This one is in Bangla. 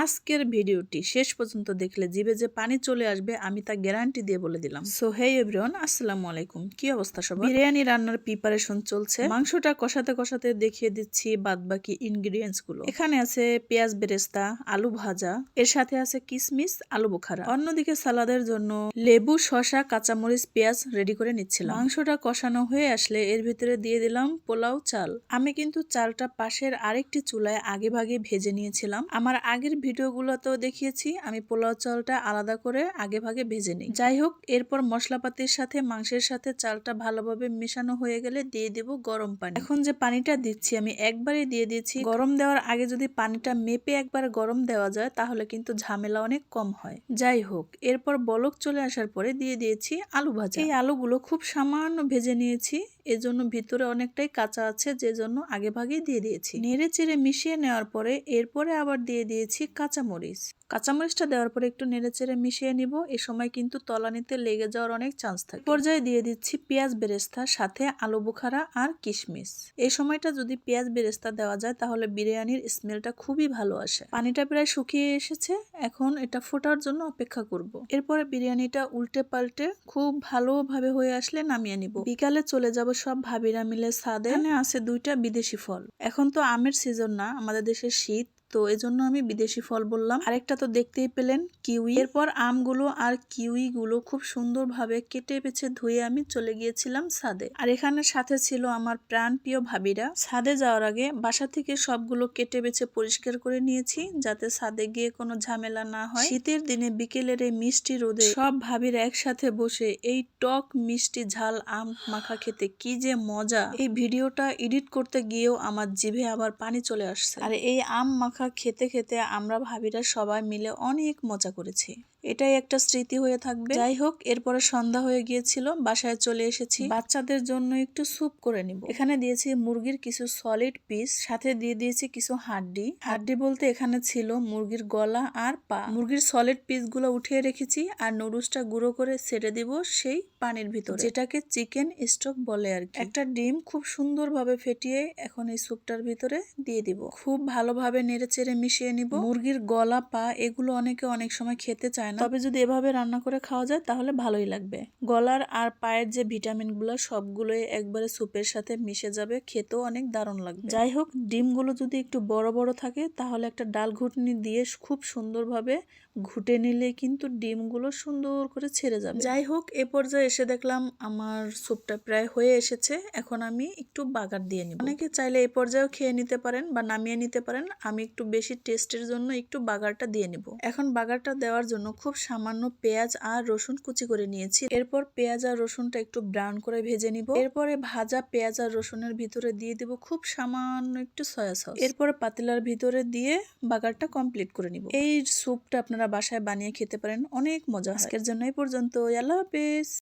আজকের ভিডিওটি শেষ পর্যন্ত দেখলে জিভে যে পানি চলে আসবে আমি তা গ্যারান্টি দিয়ে বলে দিলাম। সো হে এভরিওয়ান, আসসালামু আলাইকুম। কি অবস্থা সবার? বিরিয়ানি রান্নার প্রিপারেশন চলছে। মাংসটা কষাতে কষাতে দেখিয়ে দিচ্ছি বাদবাকি ইনগ্রেডিয়েন্টস গুলো। এখানে আছে পেঁয়াজ বেরেস্তা, আলু ভাজা, এর সাথে আছে কিশমিশ, আলু বোখারা। অন্যদিকে সালাদের জন্য লেবু, শসা, কাঁচামরিচ, পেঁয়াজ রেডি করে নিচ্ছিলাম। মাংসটা কষানো হয়ে আসলে এর ভিতরে দিয়ে দিলাম পোলাও চাল। আমি কিন্তু চালটা পাশের আরেকটি চুলায় আগে ভাগে ভেজে নিয়েছিলাম। আমার আগের ভিডিওগুলোতেও দেখিয়েছি আমি পোলাও চালটা আলাদা করে আগে ভাগে ভেজে নিই। যাই হোক, এরপর মশলাপাতির সাথে মাংসের সাথে চালটা ভালোভাবে মেশানো হয়ে গেলে দিয়ে দেব গরম পানি। এখন যে পানিটা দিচ্ছি আমি একবারে দিয়ে দিয়েছি। গরম দেওয়ার আগে যদি পানিটা মেপে একবার গরম দেওয়া যায় তাহলে কিন্তু ঝামেলা অনেক কম হয়। যাই হোক, এরপর বলক চলে আসার পরে দিয়ে দিয়েছি আলু ভাজা। এই আলুগুলো খুব সামান্য ভেজে নিয়েছি, এজন্য ভিতরে অনেকটাই কাঁচা আছে, যে জন্য আগে ভাগেই দিয়ে দিয়েছি। নেড়ে চেড়ে মিশিয়ে নেওয়ার পরে এরপরে আবার দিয়ে দিয়েছি কাঁচামরিচ। কাঁচামরিচটা দেওয়ার পরে একটু নেড়ে চেড়ে মিশিয়ে নিব। এ সময় কিন্তু তলানিতে লেগে যাওয়ার অনেক চান্স থাকে। পর্যায়ে দিয়ে দিচ্ছি পেঁয়াজ বেরেস্তা, সাথে আলু বোখারা আর কিশমিশ। এই সময়টা যদি পেঁয়াজ বেরেস্তা দেওয়া যায় তাহলে বিরিয়ানির স্মেলটা খুবই ভালো আসে। পানিটা প্রায় শুকিয়ে এসেছে, এখন এটা ফোটার জন্য অপেক্ষা করব। এরপরে বিরিয়ানিটা উল্টে পাল্টে খুব ভালোভাবে হয়ে আসলে নামিয়ে নিব। বিকালে চলে যাব সব ভাবিরা মিলে ছাদে। এখানে আছে 2টা বিদেশি ফল। এখন তো আমের সিজন না, আমাদের দেশে শীত, তো এজন্য আমি বিদেশি ফল বললাম। আরেকটা তো দেখতেই পেলেন, কিউই। এরপর আমগুলো আর কিউই গুলো খুব সুন্দরভাবে কেটে বেছে ধুয়ে আমি চলে গিয়েছিলাম ছাদে। আর এখানে সাথে ছিল আমার প্রাণ প্রিয় ভাবিরা। ছাদে যাওয়ার আগে বাসা থেকে সবগুলো কেটে বেছে পরিষ্কার করে নিয়েছি, যাতে ছাদে গিয়ে কোনো ঝামেলা না হয়। শীতের দিনে বিকেলের এই মিষ্টি রোদে সব ভাবিরা একসাথে বসে এই টক মিষ্টি ঝাল আম মাখা খেতে কি যে মজা। এই ভিডিওটা এডিট করতে গিয়েও আমার জিভে আবার পানি চলে আসছে। আর এই আম মাখা খেতে খেতে আমরা ভাবিরা সবাই মিলে অনেক মজা করেছি। এটাই একটা স্মৃতি হয়ে থাকবে। যাই হোক, এরপরে সন্ধ্যা হয়ে গিয়েছিল, বাসায় চলে এসেছি। বাচ্চাদের জন্য একটু স্যুপ করে নিব। এখানে দিয়েছি মুরগির কিছু সলিড পিস, সাথে দিয়ে দিয়েছি কিছু হাড্ডি। হাড্ডি বলতে এখানে ছিল মুরগির গলা আর পা। মুরগির সলিড পিস গুলো উঠিয়ে রেখেছি আর নুডলসটা গুঁড়ো করে ছেড়ে দিব সেই পানির ভিতরে, যেটাকে চিকেন স্টক বলে আর কি। একটা ডিম খুব সুন্দরভাবে ফেটিয়ে এখন এই স্যুপটার ভিতরে দিয়ে দিব। খুব ভালোভাবে নেড়ে চেড়ে মিশিয়ে নিব। মুরগির গলা, পা এগুলো অনেকে অনেক সময় খেতে চায় না, তবে যদি এভাবে রান্না করে খাওয়া যায় তাহলে ভালোই লাগবে। গলার আর পায়ের যে ভিটামিন গুলো সবগুলোই একবারে স্যুপের সাথে মিশে যাবে, খেতেও অনেক দারুণ লাগবে। যাই হোক, ডিমগুলো যদি একটু বড় বড় থাকে তাহলে একটা ডাল ঘুটনি দিয়ে খুব সুন্দরভাবে ঘুটে নিলে কিন্তু ডিমগুলো সুন্দর করে ছেড়ে যাবে। যাই হোক, এ পর্যায়ে এসে দেখলাম আমার স্যুপটা প্রায় হয়ে এসেছে। এখন আমি একটু বাগার দিয়ে নিব। অনেকে চাইলে এই পর্যায়েও খেয়ে নিতে পারেন বা নামিয়ে নিতে পারেন। আমি একটু বেশি টেস্টের জন্য একটু বাগারটা দিয়ে নিব। এখন বাগারটা দেওয়ার জন্য খুব সামান্য পেঁয়াজ আর রসুন কুচি করে নিয়েছি। এরপর পেঁয়াজ আর রসুনটা একটু ব্রাউন করে ভেজে নিব। এরপরে ভাজা পেঁয়াজ আর রসুনের ভিতরে দিয়ে দিব খুব সামান্য একটু সয়া সস। এরপরে পাতিলার ভিতরে দিয়ে বাগারটা কমপ্লিট করে নিব। এই স্যুপটা আপনারা বাসায় বানিয়ে খেতে পারেন, অনেক মজা হয়। আজকের জন্য এই পর্যন্ত। আল্লাহ হাফেজ।